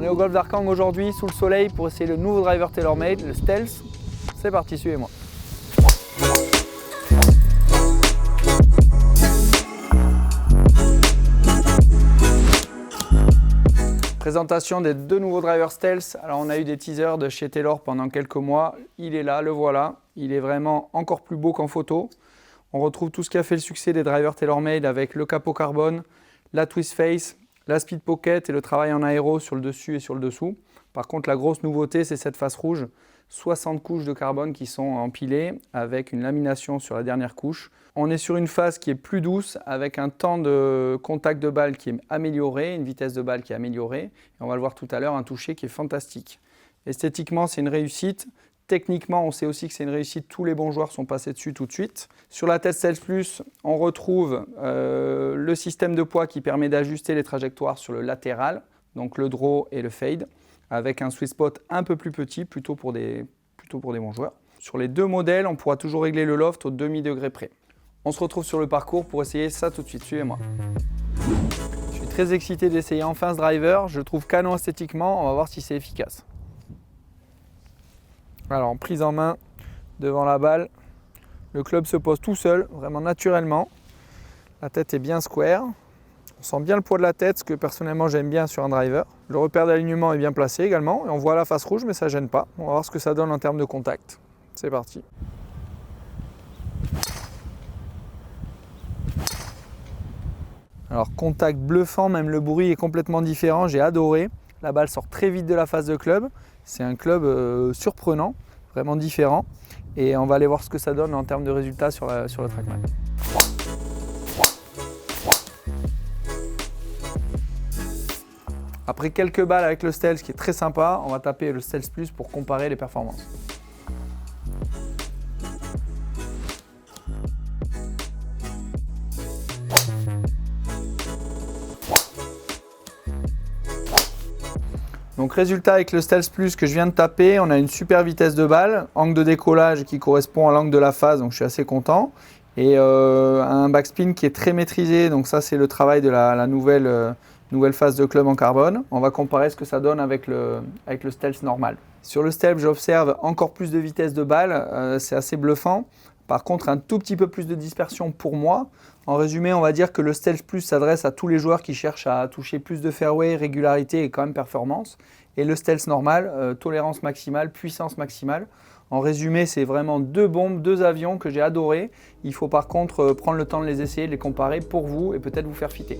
est au golf d'Arkang aujourd'hui, sous le soleil, pour essayer le nouveau driver TaylorMade, le Stealth. C'est parti, suivez-moi. Présentation des deux nouveaux drivers Stealth. Alors on a eu des teasers de chez Taylor pendant quelques mois. Il est là, le voilà. Il est vraiment encore plus beau qu'en photo. On retrouve tout ce qui a fait le succès des drivers TaylorMade avec le capot carbone, la twist face, la speed pocket et le travail en aéro sur le dessus et sur le dessous. Par contre, la grosse nouveauté, c'est cette face rouge. 60 couches de carbone qui sont empilées avec une lamination sur la dernière couche. On est sur une face qui est plus douce avec un temps de contact de balle qui est amélioré, une vitesse de balle qui est améliorée. Et on va le voir tout à l'heure, un toucher qui est fantastique. Esthétiquement, c'est une réussite. Techniquement, on sait aussi que c'est une réussite. Tous les bons joueurs sont passés dessus tout de suite. Sur la tête Stealth Plus, on retrouve le système de poids qui permet d'ajuster les trajectoires sur le latéral, donc le draw et le fade, avec un sweet spot un peu plus petit, plutôt pour des bons joueurs. Sur les deux modèles, on pourra toujours régler le loft au demi-degré près. On se retrouve sur le parcours pour essayer ça tout de suite. Suivez-moi. Je suis très excité d'essayer enfin ce driver. Je le trouve canon esthétiquement. On va voir si c'est efficace. Alors, en prise en main devant la balle, le club se pose tout seul, vraiment naturellement. La tête est bien square. On sent bien le poids de la tête, ce que personnellement j'aime bien sur un driver. Le repère d'alignement est bien placé également. Et on voit la face rouge, mais ça ne gêne pas. On va voir ce que ça donne en termes de contact. C'est parti. Alors, contact bluffant, même le bruit est complètement différent. J'ai adoré. La balle sort très vite de la face de club. C'est un club surprenant, vraiment différent. Et on va aller voir ce que ça donne en termes de résultats sur le TrackMan. Après quelques balles avec le Stealth qui est très sympa, on va taper le Stealth Plus pour comparer les performances. Donc résultat avec le Stealth Plus que je viens de taper, on a une super vitesse de balle, angle de décollage qui correspond à l'angle de la phase, donc je suis assez content. Et un backspin qui est très maîtrisé, donc ça c'est le travail de la nouvelle phase de club en carbone. On va comparer ce que ça donne avec le Stealth normal. Sur le Stealth, j'observe encore plus de vitesse de balle, c'est assez bluffant. Par contre, un tout petit peu plus de dispersion pour moi. En résumé, on va dire que le Stealth Plus s'adresse à tous les joueurs qui cherchent à toucher plus de fairway, régularité et quand même performance. Et le Stealth normal, tolérance maximale, puissance maximale. En résumé, c'est vraiment deux bombes, deux avions que j'ai adorés. Il faut par contre prendre le temps de les essayer, de les comparer pour vous et peut-être vous faire fitter.